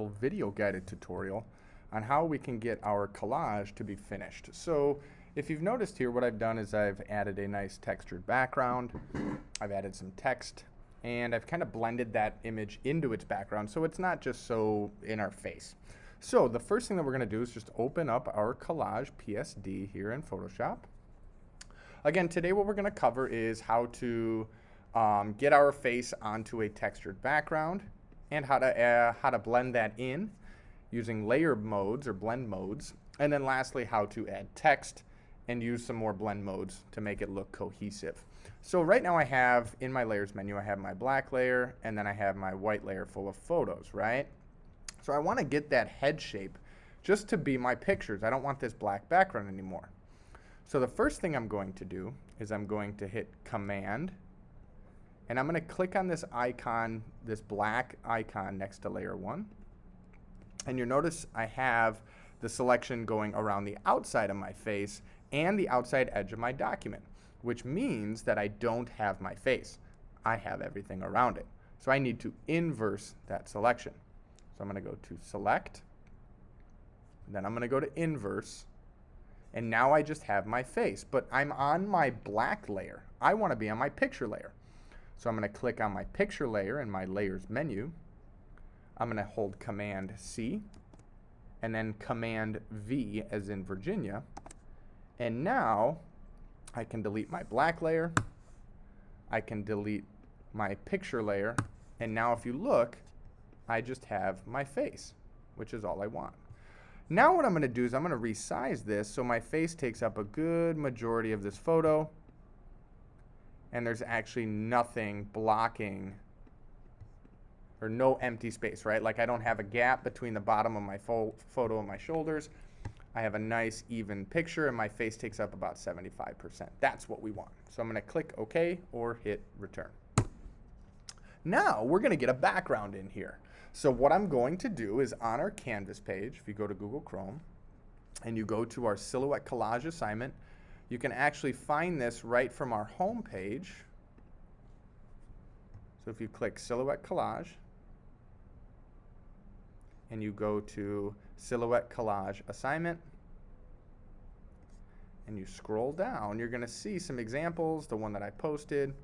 little video guided tutorial on how we can get our collage to be finished. So if you've noticed here, what I've done is I've added a nice textured background, I've added some text, and I've kind of blended that image into its background so it's not just so in our face. So the first thing that we're going to do is just open up our Collage PSD here in Photoshop. Again, today what we're going to cover is how to get our face onto a textured background and how to blend that in using layer modes or blend modes, and then lastly how to add text and use some more blend modes to make it look cohesive. So right now I have in my layers menu, I have my black layer and then I have my white layer full of photos, right? So I want to get that head shape just to be my pictures. I don't want this black background anymore. So the first thing I'm going to do is I'm going to hit Command, and I'm going to click on this icon, this black icon next to layer 1. And you'll notice I have the selection going around the outside of my face and the outside edge of my document, which means that I don't have my face. I have everything around it. So I need to inverse that selection. So I'm going to go to Select, then I'm going to go to Inverse, and now I just have my face, but I'm on my black layer. I want to be on my picture layer. So I'm going to click on my picture layer in my layers menu. I'm going to hold Command C and then Command V as in Virginia. And now I can delete my black layer. I can delete my picture layer. And now if you look, I just have my face, which is all I want. Now what I'm going to do is I'm going to resize this so my face takes up a good majority of this photo and there's actually nothing blocking or no empty space, right? Like I don't have a gap between the bottom of my photo and my shoulders. I have a nice even picture and my face takes up about 75%. That's what we want. So I'm going to click OK or hit Return. Now we're going to get a background in here. So what I'm going to do is on our Canvas page, if you go to Google Chrome and you go to our Silhouette Collage assignment, you can actually find this right from our home page. So if you click Silhouette Collage and you go to Silhouette Collage assignment and you scroll down, you're going to see some examples, the one that I posted,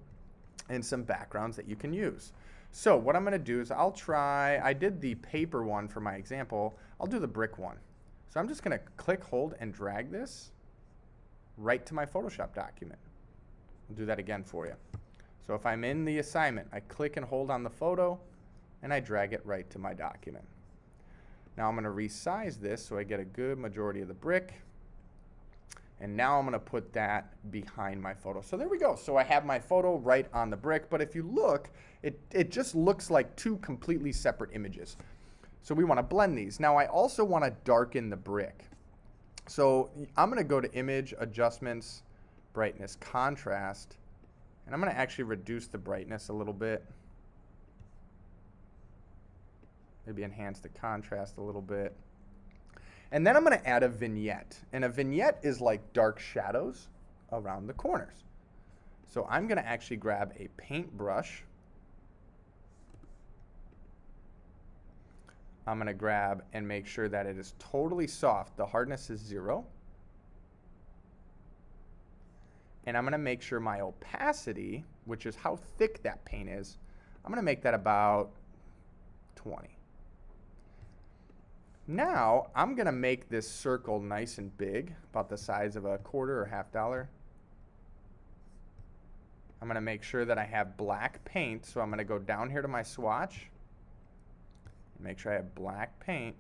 and some backgrounds that you can use. So what I'm going to do is I did the paper one for my example, I'll do the brick one. So I'm just going to click, hold, and drag this right to my Photoshop document. I'll do that again for you. So if I'm in the assignment, I click and hold on the photo, and I drag it right to my document. Now I'm going to resize this so I get a good majority of the brick. And now I'm going to put that behind my photo. So there we go. So I have my photo right on the brick. But if you look, it just looks like two completely separate images. So we want to blend these. Now I also want to darken the brick. So I'm going to go to Image, Adjustments, Brightness, Contrast. And I'm going to actually reduce the brightness a little bit. Maybe enhance the contrast a little bit. And then I'm going to add a vignette. And a vignette is like dark shadows around the corners. So I'm going to actually grab a paintbrush. I'm going to grab and make sure that it is totally soft. The hardness is 0. And I'm going to make sure my opacity, which is how thick that paint is, I'm going to make that about 20. Now, I'm going to make this circle nice and big, about the size of a quarter or $50. I'm going to make sure that I have black paint, so I'm going to go down here to my swatch, and make sure I have black paint,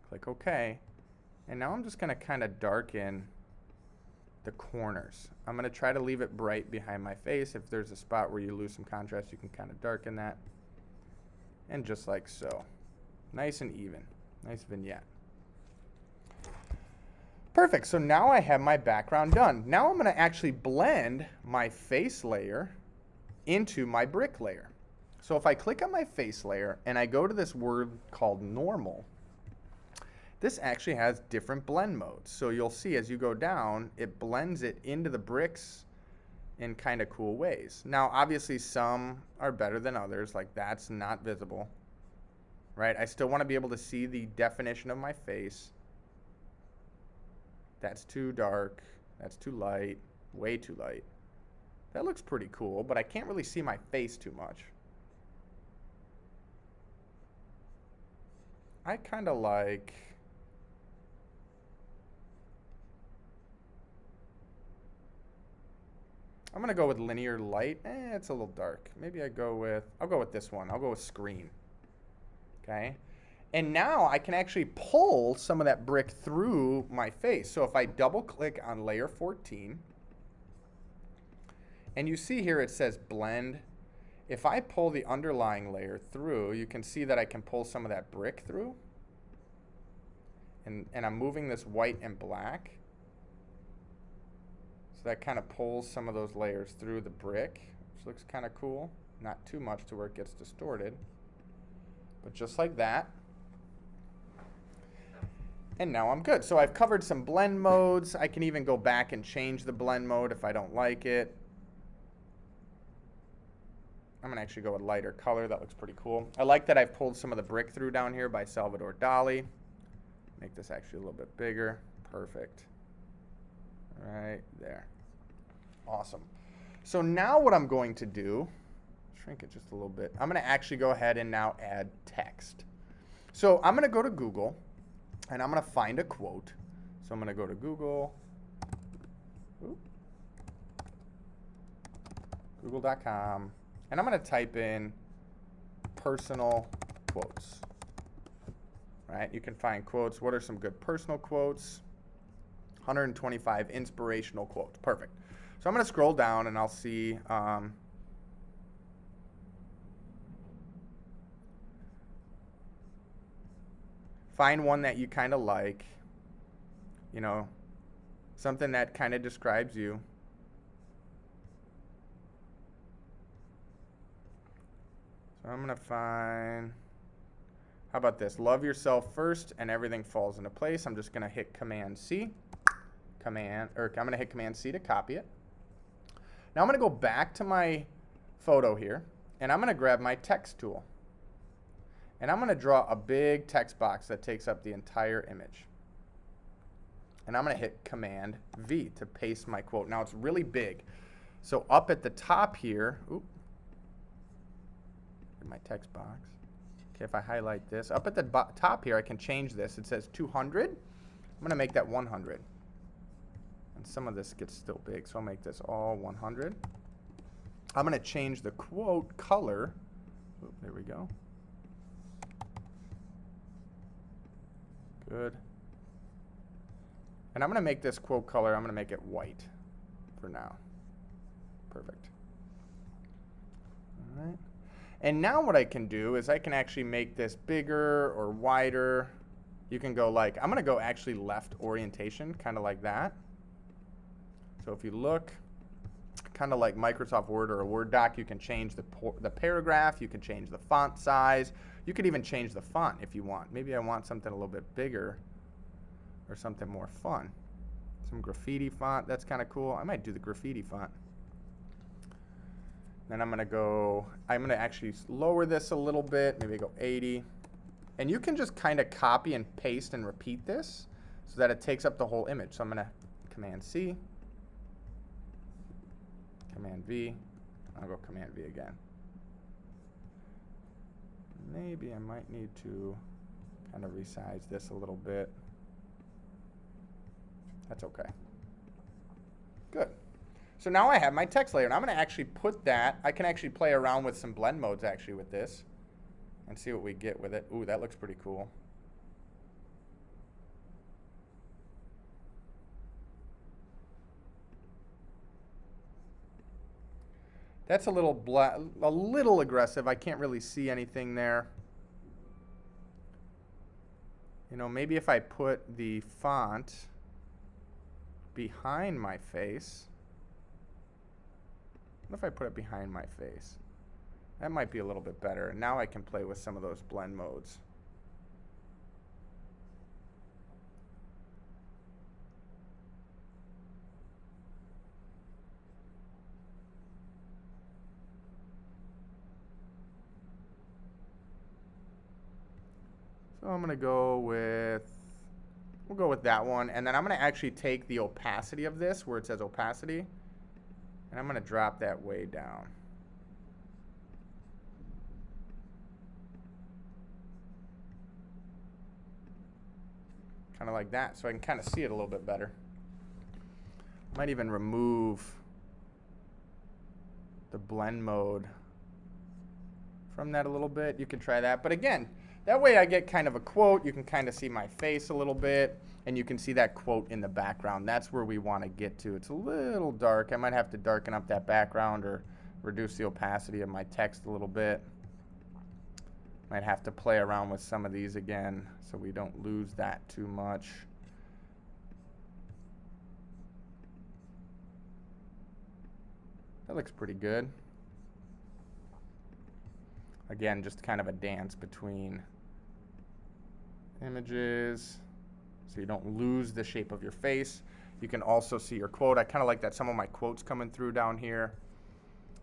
click OK, and now I'm just going to kind of darken the corners. I'm going to try to leave it bright behind my face. If there's a spot where you lose some contrast, you can kind of darken that, and just like so. Nice and even. Nice vignette. Perfect. So now I have my background done. Now I'm going to actually blend my face layer into my brick layer. So if I click on my face layer and I go to this word called normal, this actually has different blend modes. So you'll see as you go down, it blends it into the bricks in kind of cool ways. Now obviously some are better than others, like that's not visible. right? I still want to be able to see the definition of my face. That's too dark. That's too light. Way too light. That looks pretty cool, but I can't really see my face too much. I kind of like... I'm going to go with linear light. It's a little dark. Maybe I'll go with this one. I'll go with screen. Okay. And now I can actually pull some of that brick through my face. So if I double click on layer 14, and you see here it says blend. If I pull the underlying layer through, you can see that I can pull some of that brick through. And I'm moving this white and black. So that kind of pulls some of those layers through the brick, which looks kind of cool. Not too much to where it gets distorted. But just like that. And now I'm good. So I've covered some blend modes. I can even go back and change the blend mode if I don't like it. I'm going to actually go with lighter color. That looks pretty cool. I like that I've pulled some of the brick through down here by Salvador Dali. Make this actually a little bit bigger. Perfect. Right there. Awesome. So now what I'm going to do, shrink it just a little bit. I'm going to actually go ahead and now add text. So I'm going to go to Google, and I'm going to find a quote. So I'm going to go to Google. Google.com. And I'm going to type in personal quotes. Right? You can find quotes. What are some good personal quotes? 125 inspirational quotes. Perfect. So I'm going to scroll down and I'll see find one that you kind of like, you know, something that kind of describes you. So I'm going to find, how about this? Love yourself first and everything falls into place. I'm just going to hit Command C. I'm going to hit Command C to copy it. Now I'm going to go back to my photo here, and I'm going to grab my text tool. And I'm going to draw a big text box that takes up the entire image. And I'm going to hit Command V to paste my quote. Now it's really big. So up at the top here, my text box. Okay, if I highlight this, up at the top here, I can change this. It says 200. I'm going to make that 100. And some of this gets still big, so I'll make this all 100. I'm going to change the quote color. There we go. Good. And I'm going to make this quote color, I'm going to make it white for now. Perfect. All right. And now what I can do is I can actually make this bigger or wider. You can go like, I'm going to go actually left orientation, kind of like that. So if you look, kind of like Microsoft Word or a Word doc, you can change the paragraph, you can change the font size, you could even change the font if you want. Maybe I want something a little bit bigger or something more fun. Some graffiti font, that's kind of cool. I might do the graffiti font. Then I'm going to actually lower this a little bit, maybe go 80. And you can just kind of copy and paste and repeat this so that it takes up the whole image. So I'm going to Command C. Command V. I'll go Command V again. Maybe I might need to kind of resize this a little bit. That's okay. Good. So now I have my text layer, and I'm going to actually put that. I can actually play around with some blend modes actually with this and see what we get with it. Ooh, that looks pretty cool. That's a little aggressive. I can't really see anything there. You know, maybe if I put the font behind my face. What if I put it behind my face? That might be a little bit better. Now I can play with some of those blend modes. So I'm going to go with, we'll go with that one. And then I'm going to actually take the opacity of this, where it says opacity, and I'm going to drop that way down. Kind of like that, so I can kind of see it a little bit better. Might even remove the blend mode from that a little bit. You can try that. But again, that way I get kind of a quote. You can kind of see my face a little bit, and you can see that quote in the background. That's where we want to get to. It's a little dark. I might have to darken up that background or reduce the opacity of my text a little bit. Might have to play around with some of these again so we don't lose that too much. That looks pretty good. Again, just kind of a dance between images so you don't lose the shape of your face. You can also see your quote. I kind of like that some of my quotes coming through down here.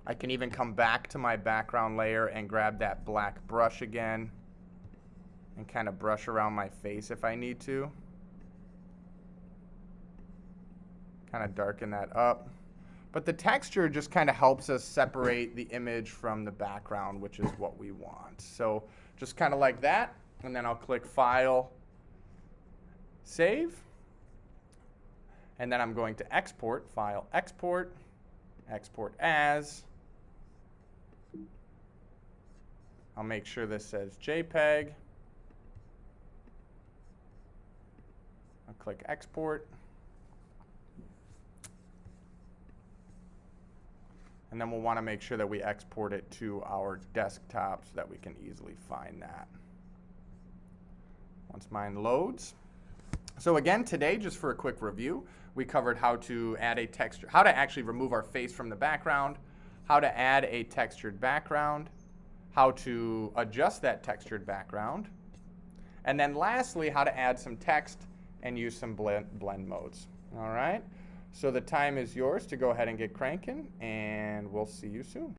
I can even come back to my background layer and grab that black brush again and kind of brush around my face if I need to. Kind of darken that up. But the texture just kind of helps us separate the image from the background, which is what we want. So just kind of like that, and then I'll click File, Save, and then I'm going to export, File, Export, Export As. I'll make sure this says JPEG. I'll click Export. And then we'll want to make sure that we export it to our desktop so that we can easily find that once mine loads. So again, today, just for a quick review, we covered how to add a texture, how to actually remove our face from the background, how to add a textured background, how to adjust that textured background, and then lastly, how to add some text and use some blend modes. All right? So the time is yours to go ahead and get cranking, and we'll see you soon.